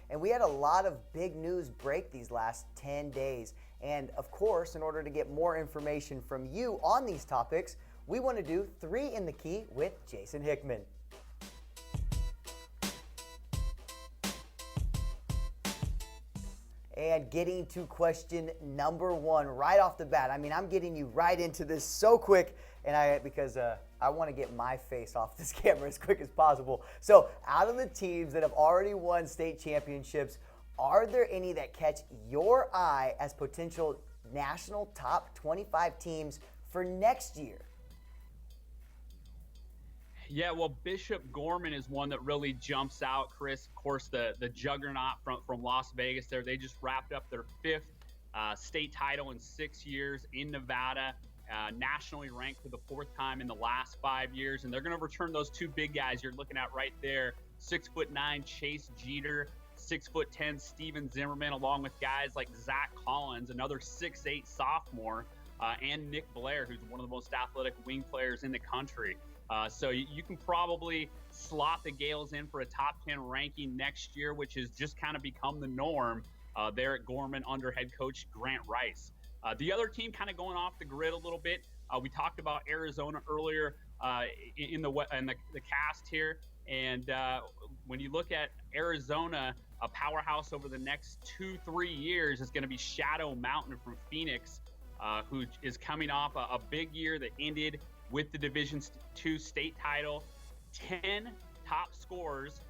And we had a lot of big news break these last 10 days. And of course, in order to get more information from you on these topics, we want to do 3 in the Key with Jason Hickman. And getting to question number 1 right off the bat. I mean, I'm getting you right into this so quick, and because I want to get my face off this camera as quick as possible. So, out of the teams that have already won state championships, are there any that catch your eye as potential national top 25 teams for next year? Yeah, well, Bishop Gorman is one that really jumps out, Chris. Of course, the juggernaut from Las Vegas there. They just wrapped up their 5th state title in 6 years in Nevada, nationally ranked for the 4th time in the last 5 years. And they're going to return those 2 big guys you're looking at right there, 6'9" Chase Jeter, 6'10" Steven Zimmerman, along with guys like Zach Collins, another 6'8" sophomore, and Nick Blair, who's one of the most athletic wing players in the country. So you can probably slot the Gales in for a top 10 ranking next year, which has just kind of become the norm there at Gorman under head coach Grant Rice. The other team kind of going off the grid a little bit. We talked about Arizona earlier in the cast here. And when you look at Arizona, a powerhouse over the next 2-3 years is going to be Shadow Mountain from Phoenix, who is coming off a big year that ended with the Division II state title. 10 top scorers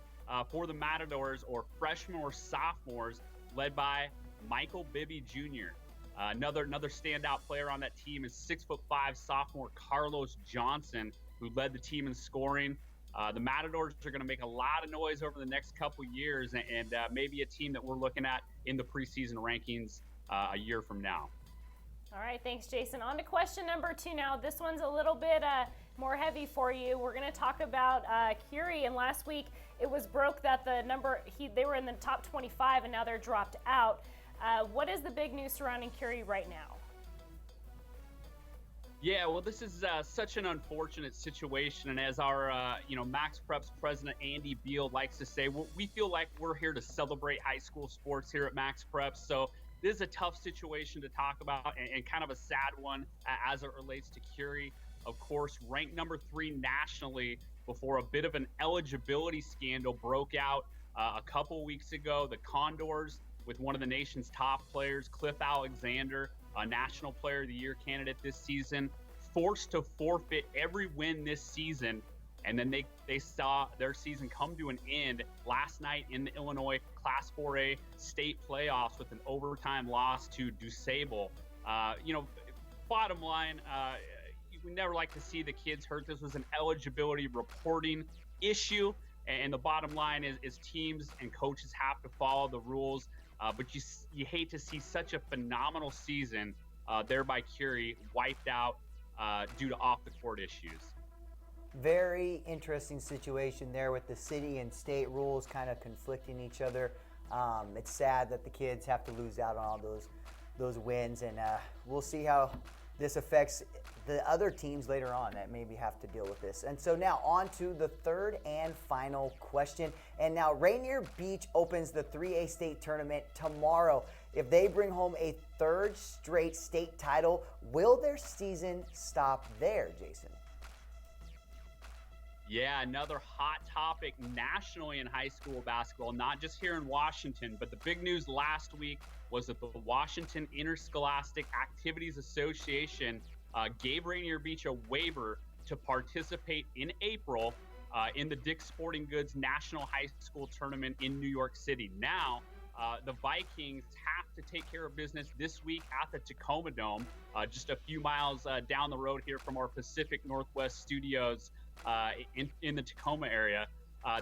for the Matadors, or freshmen or sophomores, led by Michael Bibby Jr. Another standout player on that team is 6'5" sophomore Carlos Johnson, who led the team in scoring. The Matadors are going to make a lot of noise over the next couple years, and maybe a team that we're looking at in the preseason rankings a year from now. All right, thanks, Jason. On to question number 2 now. This one's a little bit more heavy for you. We're going to talk about Curie, and last week it was broke that they were in the top 25, and now they're dropped out. What is the big news surrounding Curie right now? Yeah, well, this is such an unfortunate situation, and as our MaxPreps president Andy Beal likes to say, we feel like we're here to celebrate high school sports here at MaxPreps. So this is a tough situation to talk about, and kind of a sad one as it relates to Curie. Of course, ranked number 3 nationally before a bit of an eligibility scandal broke out a couple weeks ago. The Condors, with one of the nation's top players, Cliff Alexander, a National Player of the Year candidate this season, forced to forfeit every win this season. And then they saw their season come to an end last night in the Illinois Class 4A state playoffs with an overtime loss to DuSable. Bottom line, we never like to see the kids hurt. This was an eligibility reporting issue. And the bottom line is teams and coaches have to follow the rules. But you hate to see such a phenomenal season there by Curie wiped out due to off-the-court issues. Very interesting situation there with the city and state rules kind of conflicting each other. It's sad that the kids have to lose out on all those wins, and we'll see how this affects the other teams later on that maybe have to deal with this. And so now on to the 3rd and final question. And now Rainier Beach opens the 3A state tournament tomorrow. If they bring home a 3rd straight state title, will their season stop there, Jason? Yeah, another hot topic nationally in high school basketball, not just here in Washington, but the big news last week was that the Washington Interscholastic Activities Association gave Rainier Beach a waiver to participate in April in the Dick's Sporting Goods National High School Tournament in New York City. Now, the Vikings have to take care of business this week at the Tacoma Dome, just a few miles down the road here from our Pacific Northwest studios in the Tacoma area.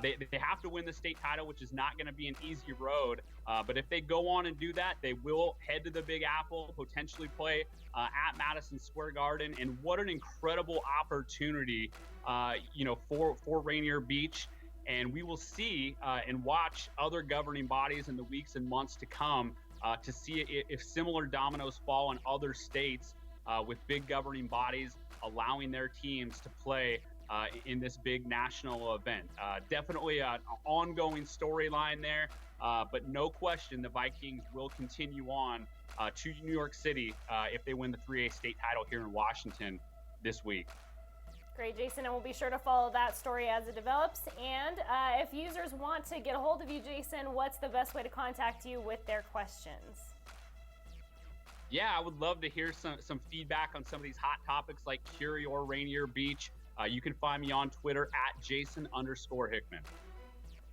They have to win the state title, which is not going to be an easy road. But if they go on and do that, they will head to the Big Apple, potentially play at Madison Square Garden. And what an incredible opportunity, for Rainier Beach. And we will see and watch other governing bodies in the weeks and months to come to see if similar dominoes fall in other states with big governing bodies allowing their teams to play in this big national event. Definitely an ongoing storyline there. But no question, the Vikings will continue on to New York City if they win the 3A state title here in Washington this week. Great, Jason, and we'll be sure to follow that story as it develops. And if users want to get a hold of you, Jason, what's the best way to contact you with their questions? Yeah, I would love to hear some feedback on some of these hot topics like Curie or Rainier Beach. You can find me on Twitter at Jason_Hickman.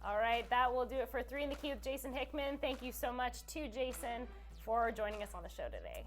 All right, that will do it for 3 in the Key with Jason Hickman. Thank you so much to Jason for joining us on the show today.